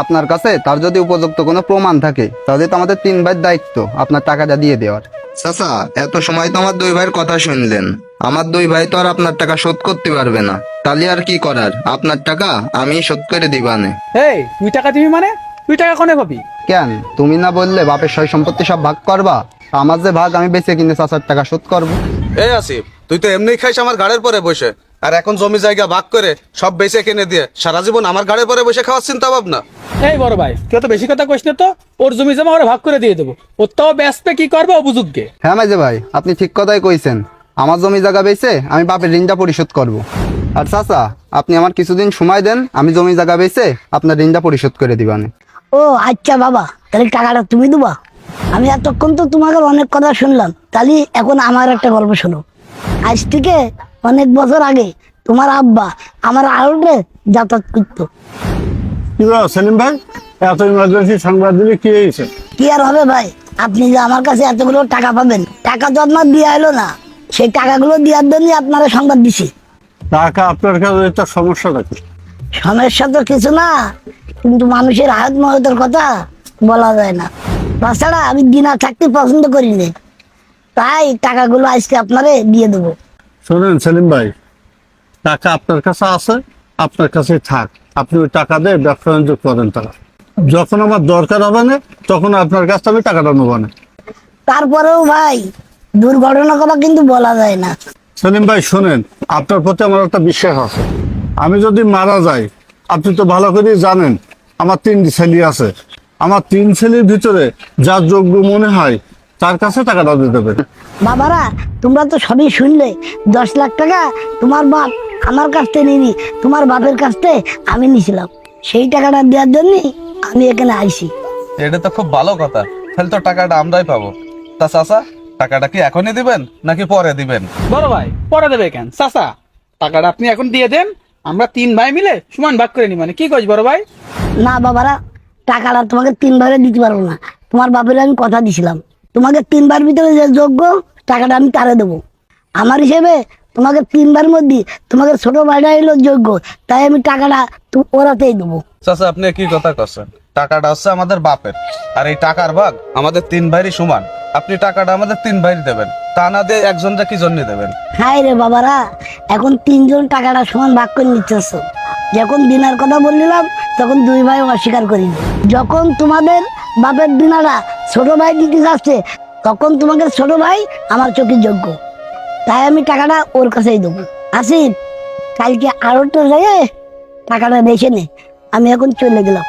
আপনার কাছে তার যদি উপযুক্ত কোনো প্রমাণ থাকে তাহলে তো আমাদের 3 ভাইয়ের দায়িত্ব আপনার টাকাটা দিয়ে দেওয়ার। চাচা, এত সময় তো আমার 2 ভাইয়ের কথা শুনলেন। আমার 2 ভাই তো আর আপনার টাকা শোধ করতে পারবে না, তাহলে আর কি করার, আপনার টাকা আমি শোধ করে দিবানে। এই তুই টাকা দিবি মানে? তুই টাকা কোনে পাবি? কেন, তুমি না বললে বাপের সয় সম্পত্তি সব ভাগ করবা? আমার যে ভাগ আমি বেঁচে কিনে চাচার টাকা শোধ করবো। এই আসিফ, তুই তো এমনি খাইস আমার ঘাড়ের পরে বসে, আর এখন জমি জায়গা ভাগ করে সব বেচে কিনে দিয়ে সারা জীবন আমার ঘাড়ের পরে বসে খাওয়ার চিন্তা ভাবনা। এই বড় ভাই, তুই তো বেশি কথা কইস না তো। ওর জমি জমা ওরা ভাগ করে দিয়ে দেবো। ওর তাও ব্যস্ত কি করবে ও বুঝুকগে। হ্যাঁ মাঝে ভাই, আপনি ঠিক কথাই কইছেন। আমার জমি জায়গা বেচে আমি বাপের ঋণটা পরিশোধ করব। আর চাচা, আপনি আমার কিছুদিন সময় দেন, আমি জমি জায়গা বেচে আপনার ঋণটা পরিশোধ করে দিবানে। ও আচ্ছা বাবা, তাহলে টাকাটা তুমি দেবা? আমি এতক্ষণ তো তোমাকে অনেক কথা শুনলাম, তাহলে এখন আমার একটা গল্প শোনো। আজ থেকে অনেক বছর আগে তোমার আব্বা আমার আড়তে যাতায়াত করতো। কি ব্যাপার সেলিম ভাই, এত ইমার্জেন্সি সংবাদ দিলে কি হয়েছে? কি আর হবে ভাই, আপনি যে আমার কাছে এতগুলো টাকা পাবেন, টাকা তো আপনার দেওয়া হলো না। সেই টাকাগুলো দেওয়ার জন্য আপনারা সংবাদ দিছি। টাকা আপনার কাছে একটা সমস্যাটা কি? সমস্যা তো কিছু না, কিন্তু মানুষের হাত মহতের কথা বলা যায় না। তাছাড়া আমি দিনা থাকতে পছন্দ করি না, তাই টাকাগুলো আজকে আপনারে দিয়ে দেবো। শোনেন সেলিম ভাই, টাকা আপনার কাছে আছে, আপনার কাছে থাক। আপনি ওই টাকা দিয়ে ব্যবসা বাণিজ্য করেন। টাকা যখন আমার দরকার হবে না, তখন আপনার কাছে আমি টাকাটা নেবো না। তারপরেও ভাই, দুর্ঘটনার কথা কিন্তু বলা যায় না। সেলিম ভাই শোনেন, আপনার প্রতি আমার একটা বিশ্বাস আছে। আমি যদি মারা যাই, আপনি তো ভালো করেই জানেন আমার 3 ছেলে আছে। আমার 3 ছেলের ভিতরে যার যোগ্য মনে হয় তার কাছে টাকাটা দিয়ে দেবেন। বাবারা, তোমরা তো সবই শুনলে। 10 লাখ টাকা তোমার বাপ আমার কাছ থেকে নিবি, তোমার বাপের কাছ থেকে আমি নিছিলাম। সেই টাকাটা দেওয়ার জন্য আমি এখানে আইছি। এটা তো খুব ভালো কথা, তাহলে তো টাকাটা আমরাই পাবো। তা চাচা, টাকাটা কি এখনই দিবেন নাকি পরে দিবেন? বড় ভাই পরে দেবে কেন? চাচা, টাকাটা আপনি এখন দিয়ে দেন, আমরা 3 ভাই মিলে সমান ভাগ করে নি। মানে কি কইস বড় ভাই? না বাবারা, টাকাটা তোমাকে 3 বারে দিতে পারবো না। তোমার বাপের আমি কথা দিছিলাম, তোমাকে 3 বার ভিতরে যে যোগ্য টাকাটা আমি তারে দেবো। আমার হিসেবে তোমাকে 3 বার মধ্যে তোমাকে ছোট ভাইটা এলো যোগ্য, তাই আমি টাকাটা ওরাতেই দেবো। চাচা, আপনি কি কথা করছেন? টাকাটা হচ্ছে আমাদের বাপের, আর এই টাকার ভাগ আমাদের 3 ভাইয়েরই সমান। আপনি টাকাটা আমাদের 3 ভাই দেবেন, তা না দিয়ে একজনটা কি জন্য দেবেন? হাই রে বাবারা, এখন 3 জন টাকাটা সমান ভাগ করে নিচ্ছ। যখন দিনার কথা বললাম তখন 2 ভাই অস্বীকার করিনি। যখন তোমাদের বাপের দিনারা ছোট ভাই দিতে যাচ্ছে, তখন তোমাকে ছোট ভাই আমার চোখের যোগ্য, তাই আমি টাকাটা ওর কাছেই দেবো। আসিফ, কালকে আরো তো যাই টাকাটা বেছে নে, আমি এখন চলে গেলাম।